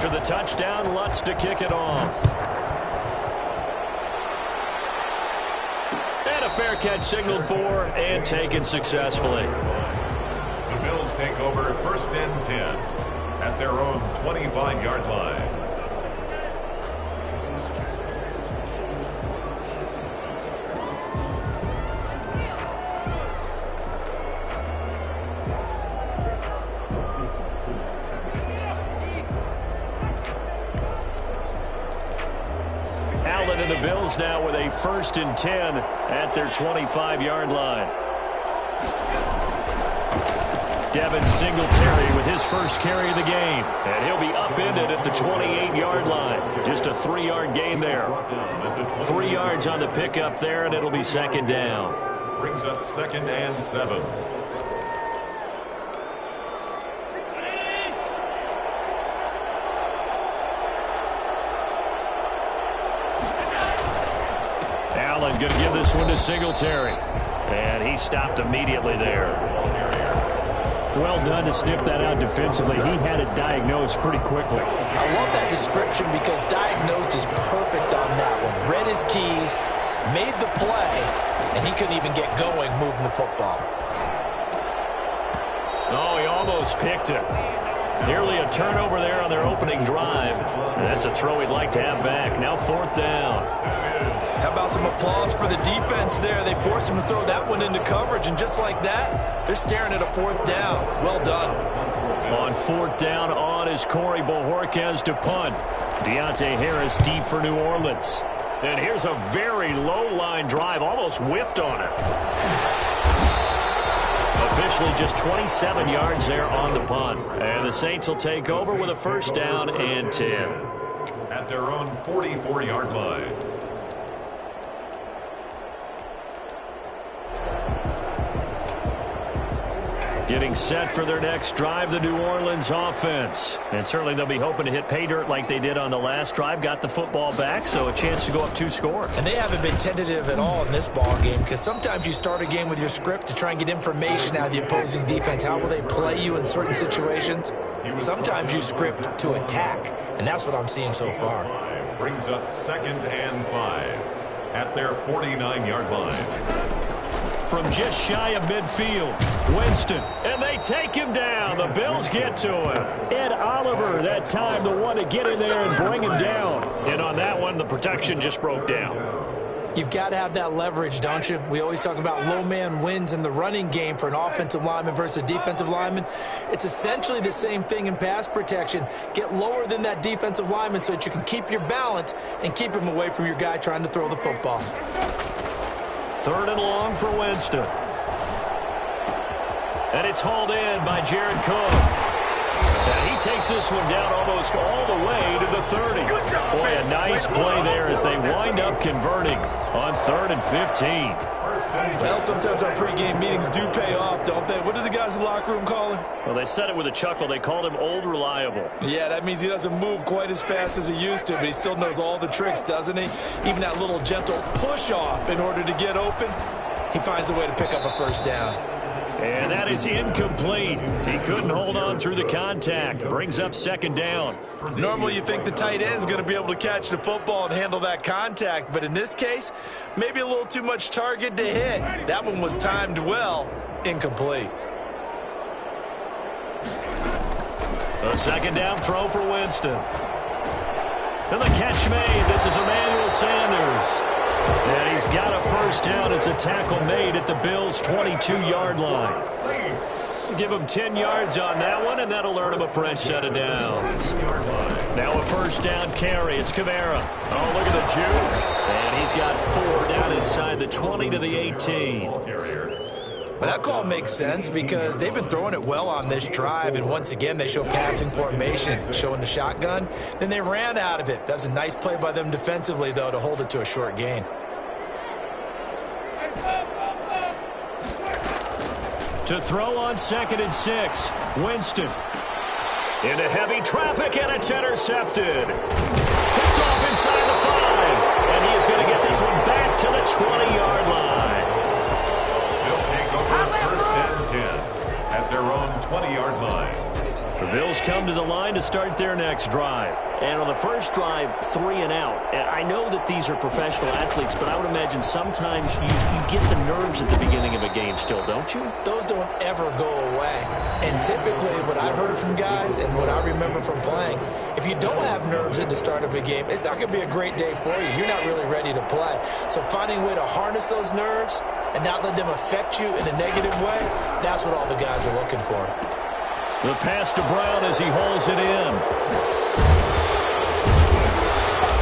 after the touchdown, Lutz to kick it off. And a fair catch signaled for and taken successfully. The Bills take over 1st and 10 at their own 25-yard line. Allen and the Bills now with a 1st and 10 at their 25-yard line. Devin Singletary with his first carry of the game. And he'll be upended at the 28-yard line. Just a 3-yard gain there. 3 yards on the pickup there, and it'll be 2nd down. Brings up 2nd and 7. Allen going to give this one to Singletary. And he stopped immediately there. Well done to sniff that out defensively. He had it diagnosed pretty quickly. I love that description because diagnosed is perfect on that one. Read his keys, made the play, and he couldn't even get going moving the football. Oh, he almost picked it. Nearly a turnover there on their opening drive. And that's a throw he'd like to have back. Now 4th down. How about some applause for the defense there? They forced him to throw that one into coverage, and just like that, they're staring at a 4th down. Well done. On 4th down on is Corey Bojorquez to punt. Deontay Harris deep for New Orleans. And here's a very low line drive, almost whiffed on it. Officially just 27 yards there on the punt. And the Saints will take over with a 1st down and 10. At their own 44-yard line. Getting set for their next drive, the New Orleans offense. And certainly they'll be hoping to hit pay dirt like they did on the last drive. Got the football back, so a chance to go up 2 scores. And they haven't been tentative at all in this ball game because sometimes you start a game with your script to try and get information out of the opposing defense. How will they play you in certain situations? Sometimes you script to attack, and that's what I'm seeing so far. Brings up 2nd and 5 at their 49-yard line. From just shy of midfield, Winston. And they take him down. The Bills get to him. Ed Oliver, that time, the one to get in there and bring him down. And on that one, the protection just broke down. You've got to have that leverage, don't you? We always talk about low man wins in the running game for an offensive lineman versus a defensive lineman. It's essentially the same thing in pass protection. Get lower than that defensive lineman so that you can keep your balance and keep him away from your guy trying to throw the football. 3rd and long for Winston. And it's hauled in by Jared Cook. And he takes this one down almost all the way to the 30. Boy, a nice play there as they wind up converting on 3rd and 15. Well, sometimes our pregame meetings do pay off, don't they? What do the guys in the locker room call him? Well, they said it with a chuckle. They called him Old Reliable. Yeah, that means he doesn't move quite as fast as he used to, but he still knows all the tricks, doesn't he? Even that little gentle push-off in order to get open, he finds a way to pick up a 1st down. And that is incomplete. He couldn't hold on through the contact. Brings up 2nd down. Normally you think the tight end's going to be able to catch the football and handle that contact, but in this case, maybe a little too much target to hit. That one was timed well. Incomplete. A 2nd down throw for Winston. And the catch made. This is Emmanuel Sanders. And he's got a 1st down as a tackle made at the Bills' 22-yard line. Give him 10 yards on that one, and that'll earn him a fresh set of downs. Now a 1st down carry. It's Kamara. Oh, look at the juke. And he's got 4 down inside the 20 to the 18. But that call makes sense because they've been throwing it well on this drive, and once again they show passing formation, showing the shotgun. Then they ran out of it. That was a nice play by them defensively, though, to hold it to a short gain. To throw on 2nd and 6, Winston. Into heavy traffic, and it's intercepted. Picked off inside the 5, and he is going to get this one back to the 20-yard line. They'll take over 1st and 10 at their own 20-yard line. The Bills come to the line to start their next drive. And on the first drive, 3 and out. I know that these are professional athletes, but I would imagine sometimes you get the nerves at the beginning of a game still, don't you? Those don't ever go away. And typically what I've heard from guys and what I remember from playing, if you don't have nerves at the start of a game, it's not going to be a great day for you. You're not really ready to play. So finding a way to harness those nerves and not let them affect you in a negative way, that's what all the guys are looking for. The pass to Brown as he hauls it in.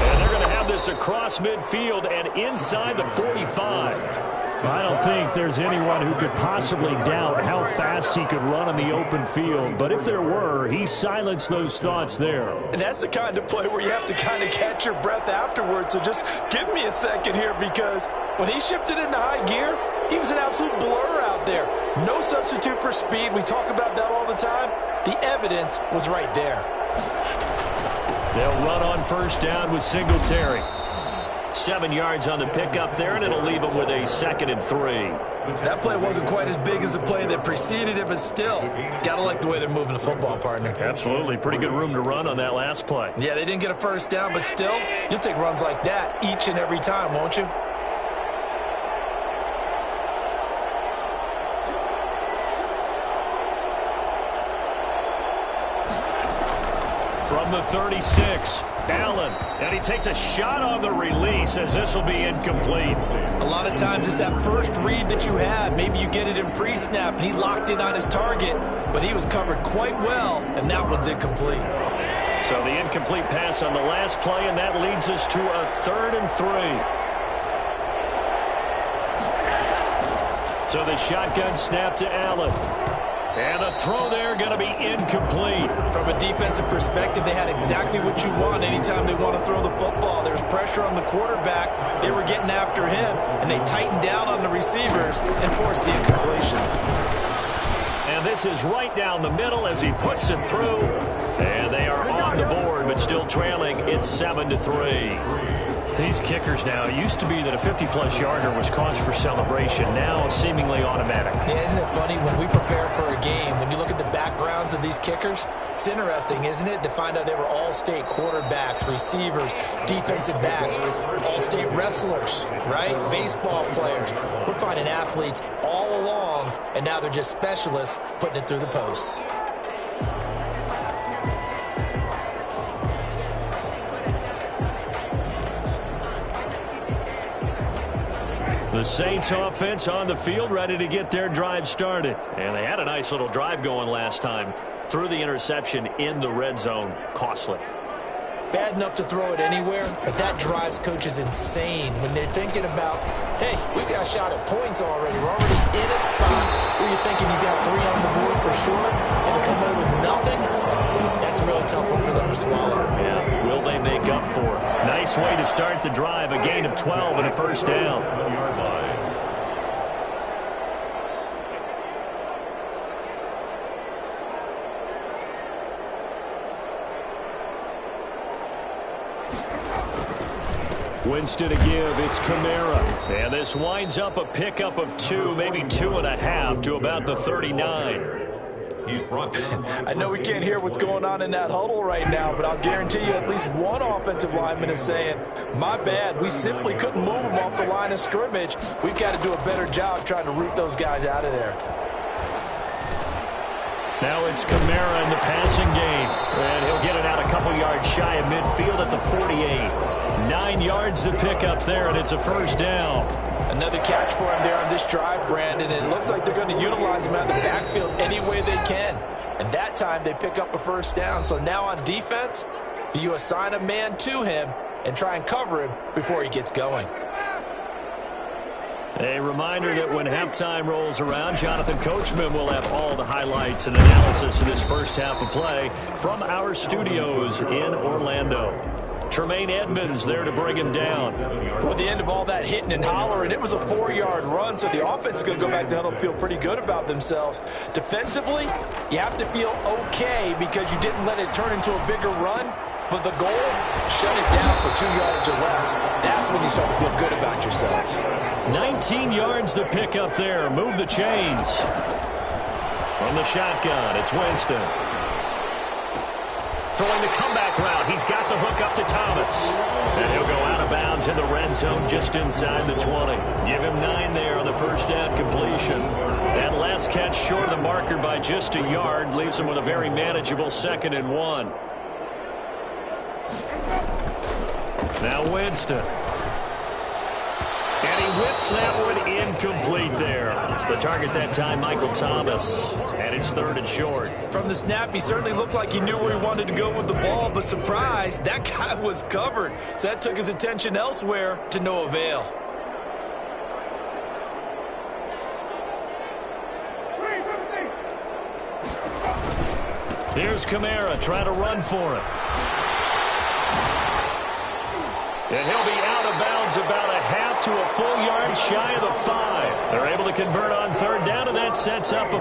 And they're going to have this across midfield and inside the 45. I don't think there's anyone who could possibly doubt how fast he could run on the open field. But if there were, he silenced those thoughts there. And that's the kind of play where you have to kind of catch your breath afterwards. So just give me a second here, because when he shifted into high gear, he was an absolute blur out there. No substitute for speed. We talk about that all the time. The evidence was right there. They'll run on first down with Singletary. 7 yards on the pickup there, and it'll leave them with a 2nd and 3. That play wasn't quite as big as the play that preceded it, but still, got to like the way they're moving the football, partner. Absolutely. Pretty good room to run on that last play. Yeah, they didn't get a first down, but still, you'll take runs like that each and every time, won't you? From the 36, Allen, and he takes a shot on the release as this will be incomplete. A lot of times it's that first read that you have. Maybe you get it in pre-snap, and he locked in on his target, but he was covered quite well, and that one's incomplete. So the incomplete pass on the last play, and that leads us to a 3rd and 3. So the shotgun snap to Allen. And the throw there going to be incomplete. From a defensive perspective, they had exactly what you want anytime they want to throw the football. There's pressure on the quarterback. They were getting after him, and they tightened down on the receivers and forced the incompletion. And this is right down the middle as he puts it through. And they are on the board, but still trailing. It's 7-3. These kickers now, it used to be that a 50-plus yarder was cause for celebration. Now seemingly automatic. Yeah, isn't it funny? When we prepare for a game, when you look at the backgrounds of these kickers, it's interesting, isn't it, to find out they were all-state quarterbacks, receivers, defensive backs, all-state wrestlers, right? Baseball players. We're finding athletes all along, and now they're just specialists putting it through the posts. The Saints offense on the field, ready to get their drive started. And they had a nice little drive going last time. Threw the interception in the red zone. Costly. Bad enough to throw it anywhere, but that drives coaches insane when they're thinking about, hey, we got a shot at points already. We're already in a spot where you're thinking you got 3 on the board for sure, and to come away with nothing, that's a really tough one for them to swallow. Yeah, will they make up for it? Nice way to start the drive, a gain of 12 and a first down. Winston to give, it's Kamara. And this winds up a pickup of 2, maybe 2.5 to about the 39. He's brought down. I know we can't hear what's going on in that huddle right now, but I'll guarantee you at least one offensive lineman is saying, my bad, we simply couldn't move them off the line of scrimmage. We've got to do a better job trying to root those guys out of there. Now it's Kamara in the passing game. And he'll get it out a couple yards shy of midfield at the 48. 9 yards to pick up there, and it's a first down. Another catch for him there on this drive, Brandon. And it looks like they're going to utilize him out of the backfield any way they can. And that time they pick up a first down. So now on defense, do you assign a man to him and try and cover him before he gets going? A reminder that when halftime rolls around, Jonathan Coachman will have all the highlights and analysis of this first half of play from our studios in Orlando. Tremaine Edmonds there to bring him down. Well, the end of all that hitting and hollering, it was a 4-yard run, so the offense is going to go back down and feel pretty good about themselves. Defensively, you have to feel okay because you didn't let it turn into a bigger run, but the goal, shut it down for 2 yards or less. That's when you start to feel good about yourselves. 19 yards to pick up there. Move the chains. From the shotgun, it's Winston. Throwing the comeback route. He's got the hook up to Thomas. And he'll go out of bounds in the red zone just inside the 20. Give him 9 there on the first down completion. That last catch short of the marker by just a yard leaves him with a very manageable 2nd and 1. Now Winston. And he whips that one incomplete there. The target that time, Michael Thomas. And it's 3rd and short. From the snap, he certainly looked like he knew where he wanted to go with the ball, but surprise, that guy was covered. So that took his attention elsewhere to no avail. Here's Kamara trying to run for it. And he'll be out of bounds about a half to a full yard shy of the 5. They're able to convert on 3rd down, and that sets up a